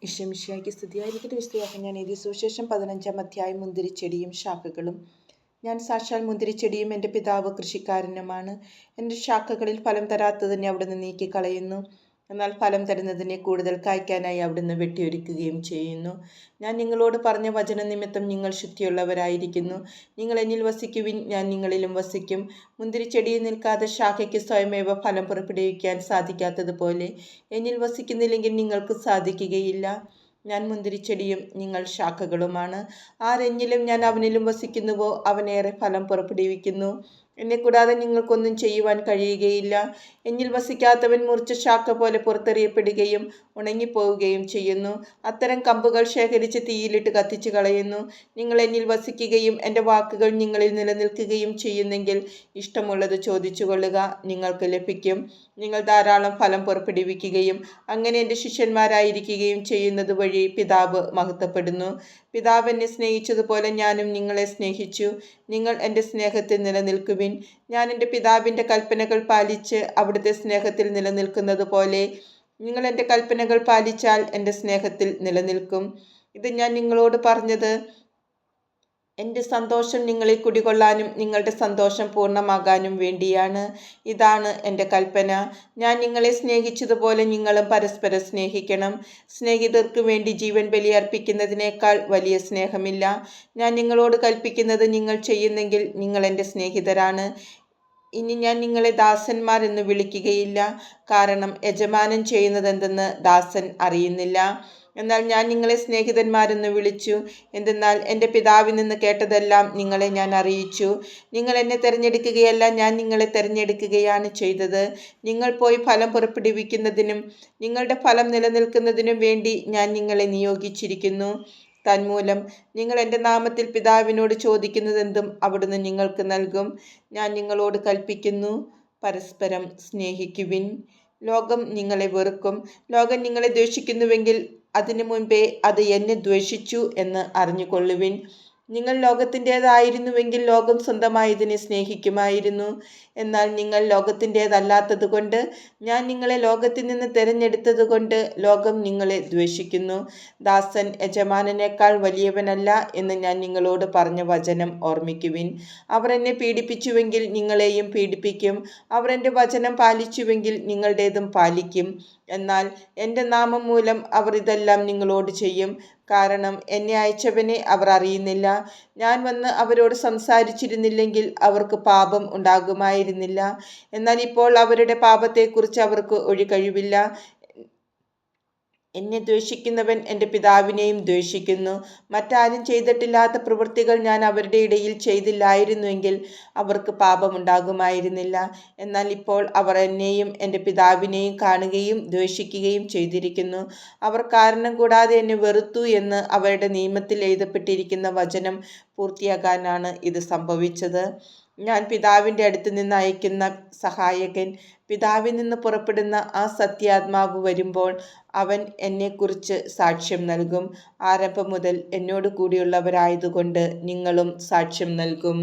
ഈശോമിശിഹായ്ക്ക് സ്തുതിയായിരിക്കട്ടെ. വിശുദ്ധവാക്യം ഞാൻ എഴുതിയ സുവിശേഷം 15-ാം അധ്യായം. മുന്തിരിച്ചെടിയും ശാഖകളും. ഞാൻ സാക്ഷാൽ മുന്തിരിച്ചെടിയും എൻ്റെ പിതാവ് കൃഷിക്കാരനുമാണ്. എൻ്റെ ശാഖകളിൽ ഫലം തരാത്തതിനെ അവിടുന്ന് നീക്കിക്കളയുന്നു, എന്നാൽ ഫലം തരുന്നതിനെ കൂടുതൽ കായ്ക്കാനായി അവിടുന്ന് വെട്ടിയൊരുക്കുകയും ചെയ്യുന്നു. ഞാൻ നിങ്ങളോട് പറഞ്ഞ വചന നിമിത്തം നിങ്ങൾ ശുദ്ധിയുള്ളവരായിരിക്കുന്നു. നിങ്ങൾ എന്നിൽ വസിക്കുവിൻ, ഞാൻ നിങ്ങളിലും വസിക്കും. മുന്തിരിച്ചെടിയിൽ നിൽക്കാതെ ശാഖയ്ക്ക് സ്വയമേവ ഫലം പുറപ്പെടുവിക്കാൻ സാധിക്കാത്തതുപോലെ എന്നിൽ വസിക്കുന്നില്ലെങ്കിൽ നിങ്ങൾക്ക് സാധിക്കുകയില്ല. ഞാൻ മുന്തിരിച്ചെടിയും നിങ്ങൾ ശാഖകളുമാണ്. ആരെന്നിലും ഞാൻ അവനിലും വസിക്കുന്നുവോ അവനേറെ ഫലം പുറപ്പെടുവിക്കുന്നു. എന്നെ കൂടാതെ നിങ്ങൾക്കൊന്നും ചെയ്യുവാൻ കഴിയുകയില്ല. എന്നിൽ വസിക്കാത്തവൻ മുറിച്ച ശാഖ പോലെ പുറത്തെറിയപ്പെടുകയും ഉണങ്ങിപ്പോവുകയും ചെയ്യുന്നു. അത്തരം കമ്പുകൾ ശേഖരിച്ച് തീയിലിട്ട് കത്തിച്ചു കളയുന്നു. നിങ്ങൾ എന്നിൽ വസിക്കുകയും എൻ്റെ വാക്കുകൾ നിങ്ങളിൽ നിലനിൽക്കുകയും ചെയ്യുന്നെങ്കിൽ ഇഷ്ടമുള്ളത് ചോദിച്ചു കൊള്ളുക, നിങ്ങൾക്ക് ലഭിക്കും. നിങ്ങൾ ധാരാളം ഫലം പുറപ്പെടുവിക്കുകയും അങ്ങനെ എൻ്റെ ശിഷ്യന്മാരായിരിക്കുകയും ചെയ്യുന്നത് വഴി പിതാവ് മഹത്വപ്പെടുന്നു. പിതാവ് എന്നെ സ്നേഹിച്ചതുപോലെ ഞാനും നിങ്ങളെ സ്നേഹിച്ചു. നിങ്ങൾ എൻ്റെ സ്നേഹത്തിൽ നിലനിൽക്കുവിൻ. ഞാൻ എൻ്റെ പിതാവിൻ്റെ കൽപ്പനകൾ പാലിച്ച് അവിടുത്തെ സ്നേഹത്തിൽ നിലനിൽക്കുന്നത് പോലെ നിങ്ങൾ എൻ്റെ കൽപ്പനകൾ പാലിച്ചാൽ എൻ്റെ സ്നേഹത്തിൽ നിലനിൽക്കും. ഇത് ഞാൻ നിങ്ങളോട് പറഞ്ഞത് എൻ്റെ സന്തോഷം നിങ്ങളിൽ കുടികൊള്ളാനും നിങ്ങളുടെ സന്തോഷം പൂർണ്ണമാകാനും വേണ്ടിയാണ്. ഇതാണ് എൻ്റെ കൽപ്പന, ഞാൻ നിങ്ങളെ സ്നേഹിച്ചതുപോലെ നിങ്ങളും പരസ്പരം സ്നേഹിക്കണം. സ്നേഹിതർക്ക് വേണ്ടി ജീവൻ ബലിയർപ്പിക്കുന്നതിനേക്കാൾ വലിയ സ്നേഹമില്ല. ഞാൻ നിങ്ങളോട് കൽപ്പിക്കുന്നത് നിങ്ങൾ ചെയ്യുന്നെങ്കിൽ നിങ്ങൾ എൻ്റെ സ്നേഹിതരാണ്. ഇനി ഞാൻ നിങ്ങളെ ദാസന്മാർ എന്ന് വിളിക്കുകയില്ല, കാരണം യജമാനൻ ചെയ്യുന്നതെന്തെന്ന് ദാസൻ അറിയുന്നില്ല. എന്നാൽ ഞാൻ നിങ്ങളെ സ്നേഹിതന്മാരെന്ന് വിളിച്ചു, എന്തെന്നാൽ എൻ്റെ പിതാവിൽ നിന്ന് കേട്ടതെല്ലാം നിങ്ങളെ ഞാൻ അറിയിച്ചു. നിങ്ങൾ എന്നെ തിരഞ്ഞെടുക്കുകയല്ല, ഞാൻ നിങ്ങളെ തിരഞ്ഞെടുക്കുകയാണ് ചെയ്തത്. നിങ്ങൾ പോയി ഫലം പുറപ്പെടുവിക്കുന്നതിനും നിങ്ങളുടെ ഫലം നിലനിൽക്കുന്നതിനും വേണ്ടി ഞാൻ നിങ്ങളെ നിയോഗിച്ചിരിക്കുന്നു. തന്മൂലം നിങ്ങൾ എൻ്റെ നാമത്തിൽ പിതാവിനോട് ചോദിക്കുന്നതെന്തും അവിടുന്ന് നിങ്ങൾക്ക് നൽകും. ഞാൻ നിങ്ങളോട് കൽപ്പിക്കുന്നു, പരസ്പരം സ്നേഹിക്കുവിൻ. ലോകം നിങ്ങളെ വെറുക്കും. ലോകം നിങ്ങളെ ദ്വേഷിക്കുന്നുവെങ്കിൽ അതിനു മുൻപേ അത് എന്നെ ദ്വേഷിച്ചു എന്ന് അറിഞ്ഞുകൊള്ളുവിൻ. നിങ്ങൾ ലോകത്തിൻ്റേതായിരുന്നുവെങ്കിൽ ലോകം സ്വന്തമായതിനെ സ്നേഹിക്കുമായിരുന്നു. എന്നാൽ നിങ്ങൾ ലോകത്തിൻ്റേതല്ലാത്തത് കൊണ്ട് ഞാൻ നിങ്ങളെ ലോകത്തിൽ നിന്ന് തിരഞ്ഞെടുത്തത് കൊണ്ട് ലോകം നിങ്ങളെ ദ്വേഷിക്കുന്നു. ദാസൻ യജമാനനേക്കാൾ വലിയവനല്ല എന്ന് ഞാൻ നിങ്ങളോട് പറഞ്ഞ വചനം ഓർമ്മിക്കുവിൻ. അവർ എന്നെ പീഡിപ്പിച്ചുവെങ്കിൽ നിങ്ങളെയും പീഡിപ്പിക്കും. അവർ എൻ്റെ വചനം പാലിച്ചുവെങ്കിൽ നിങ്ങളുടേതും പാലിക്കും. എന്നാൽ എൻ്റെ നാമം മൂലം അവർ ഇതെല്ലാം നിങ്ങളോട് ചെയ്യും, കാരണം എന്നെ അയച്ചവനെ അവർ അറിയുന്നില്ല. ഞാൻ വന്ന് അവരോട് സംസാരിച്ചിരുന്നില്ലെങ്കിൽ അവർക്ക് പാപം ഉണ്ടാകുമായിരുന്നില്ല. എന്നാൽ ഇപ്പോൾ അവരുടെ പാപത്തെക്കുറിച്ച് അവർക്ക് ഒരു കഴിവില്ല. എന്നെ ദ്വേഷിക്കുന്നവൻ എൻ്റെ പിതാവിനെയും ദ്വേഷിക്കുന്നു. മറ്റാരും ചെയ്തിട്ടില്ലാത്ത പ്രവൃത്തികൾ ഞാൻ അവരുടെ ഇടയിൽ ചെയ്തില്ലായിരുന്നുവെങ്കിൽ അവർക്ക് പാപമുണ്ടാകുമായിരുന്നില്ല. എന്നാൽ ഇപ്പോൾ അവർ എന്നെയും എൻ്റെ പിതാവിനെയും കാണുകയും ദ്വേഷിക്കുകയും ചെയ്തിരിക്കുന്നു. അവർ കാരണം കൂടാതെ എന്നെ വെറുത്തു എന്ന് അവരുടെ നിയമത്തിൽ എഴുതപ്പെട്ടിരിക്കുന്ന വചനം പൂർത്തിയാകാനാണ് ഇത് സംഭവിച്ചത്. ഞാൻ പിതാവിൻ്റെ അടുത്ത് നിന്ന് അയക്കുന്ന സഹായകൻ, പിതാവിൽ നിന്ന് പുറപ്പെടുന്ന ആ സത്യാത്മാവ് വരുമ്പോൾ അവൻ എന്നെക്കുറിച്ച് സാക്ഷ്യം നൽകും. ആരംഭം മുതൽ എന്നോട് കൂടിയുള്ളവരായതുകൊണ്ട് നിങ്ങളും സാക്ഷ്യം നൽകും.